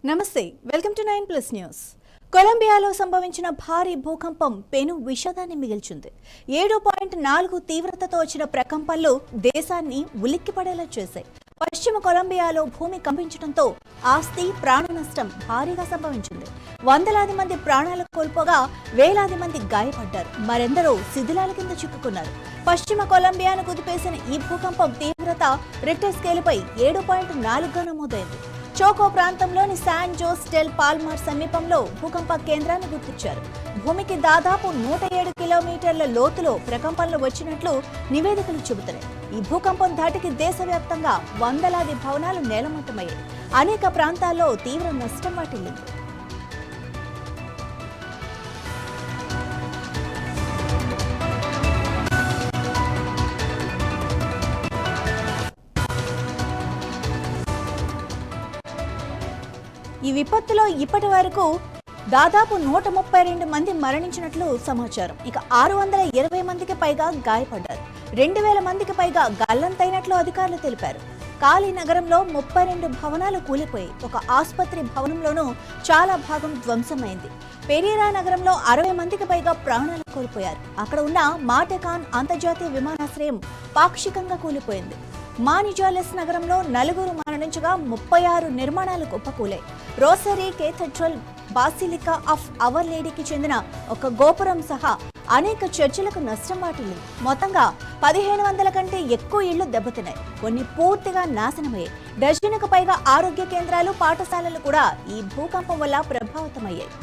నమస్తే welcome to 9+ news. కొలంబియాలో సంభవించిన భారీ భూకంపం పెను విషాదాన్ని మిగిల్చింది. 7.4 తీవ్రతతో వచ్చిన ప్రకంపనలు దేశాన్ని ఉలిక్కిపడేలా చేశాయి. పశ్చిమ కొలంబియాలో భూమి కంపించడంతో ఆస్తి ప్రాణ నష్టం భారీగా సంభవించింది. వందలాది మంది ప్రాణాలు కోల్పోగా వేలాది మంది గాయపడ్డారు. మరెందరో శిథిలాల కింద చిక్కుకున్నారు. పశ్చిమ కొలంబియాను కుదిపేసిన ఈ భూకంపం తీవ్రత రిక్టర్ స్కేలుపై 7.4గా నమోదైంది. చోకో ప్రాంతంలోని శాన్ జోస్ డెల్ పాల్మార్ సమీపంలో భూకంప కేంద్రాన్ని గుర్తించారు. భూమికి దాదాపు 107 కిలోమీటర్ల లోతులో ప్రకంపనలు వచ్చినట్లు నివేదికలు చెబుతున్నాయి. ఈ భూకంపం ధాటికి దేశవ్యాప్తంగా వందలాది భవనాలు నేలమట్టమయ్యాయి. అనేక ప్రాంతాల్లో తీవ్ర నష్టం వాటిల్లింది. ఈ విపత్తులో ఇప్పటి వరకు దాదాపు 132 మంది మరణించినట్లు సమాచారం. ఇక 620 మందికి పైగా గాయపడ్డారు. 2000 మందికి పైగా గల్లంతైనట్లు అధికారులు తెలిపారు. కాలి నగరంలో 32 భవనాలు కూలిపోయి ఒక ఆసుపత్రి భవనంలోనూ చాలా భాగం ధ్వంసమైంది. పెరీరా నగరంలో 60 మందికి పైగా ప్రాణాలు కోల్పోయారు. అక్కడ ఉన్న మాటెకాన్ అంతర్జాతీయ విమానాశ్రయం పాక్షికంగా కూలిపోయింది. మానిజాలెస్ నగరంలో 4 మరణించగా 36 నిర్మాణాలు కుప్పకూలాయి. Rosary cathedral basilica of our లేడీకి చెందిన ఒక గోపురం సహా అనేక చర్చిలకు నష్టం వాటిల్లింది. మొత్తంగా 1500 కంటే ఎక్కువ ఇళ్లు దెబ్బతిన్నాయి. కొన్ని పూర్తిగా నాశనమయ్యాయి. డజనుకు పైగా ఆరోగ్య కేంద్రాలు, పాఠశాలలు కూడా ఈ భూకంపం వల్ల ప్రభావితమయ్యాయి.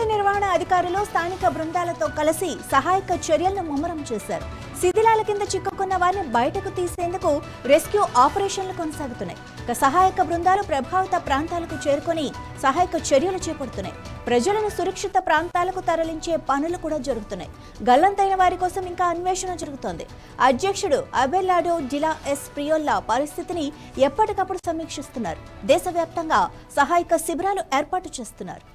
నిర్వహణ అధికారులు స్థానిక బృందాలతో కలిసి సహాయక చర్యలను ముమ్మరం చేశారు. శిథిలాల కింద చిక్కుకున్న వారిని బయటకు తీసేందుకు రెస్క్యూ ఆపరేషన్లు కొనసాగుతున్నాయి. సహాయక బృందాలు ప్రభావిత ప్రాంతాలకు చేరుకొని సహాయక చర్యలు చేపడుతున్నాయి. ప్రజలను సురక్షిత ప్రాంతాలకు తరలించే పనులు కూడా జరుగుతున్నాయి. గల్లంతైన వారి కోసం ఇంకా అన్వేషణ జరుగుతోంది. అధ్యక్షుడు అబెలాడో డిలా ఎస్ ప్రియోల్లా పరిస్థితిని ఎప్పటికప్పుడు సమీక్షిస్తున్నారు. దేశవ్యాప్తంగా సహాయక శిబిరాలు ఏర్పాటు చేస్తున్నారు.